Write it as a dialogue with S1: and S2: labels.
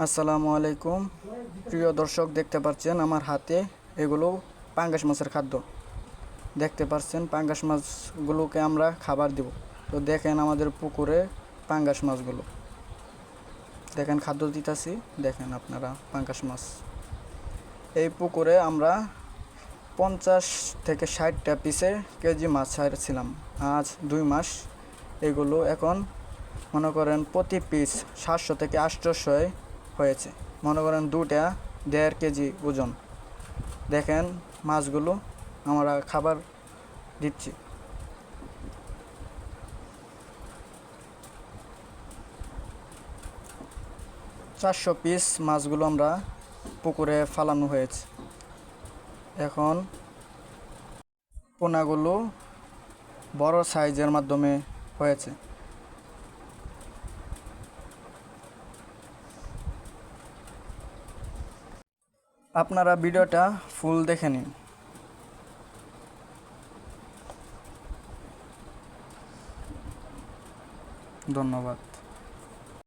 S1: আসসালামু আলাইকুম। প্রিয় দর্শক, দেখতে পাচ্ছেন আমার হাতে এগুলো পাঙ্গাস মাছের খাদ্য। দেখতে পাচ্ছেন পাঙ্গাস মাছগুলোকে আমরা খাবার দেব। তো দেখেন আমাদের পুকুরে পাঙ্গাস মাছগুলো, দেখেন খাদ্য দিতেছি। দেখেন আপনারা পাঙ্গাস মাছ এই পুকুরে আমরা 50 থেকে 60টা পিসে কেজি মাছ ছাড়ছিলাম আজ 2 মাস। এগুলো এখন মনে করেন প্রতি পিস 700 থেকে 800 হয়েছে। মনে করেন 2টা 1.5 কেজি ওজন। দেখেন মাছগুলো আমরা খাবার দিচ্ছি। 400 পিস মাছগুলো আমরা পুকুরে ফালানো হয়েছে। এখন পোনাগুলো বড় সাইজের মাধ্যমে হয়েছে। আপনারা ভিডিওটা ফুল দেখে নিন। ধন্যবাদ।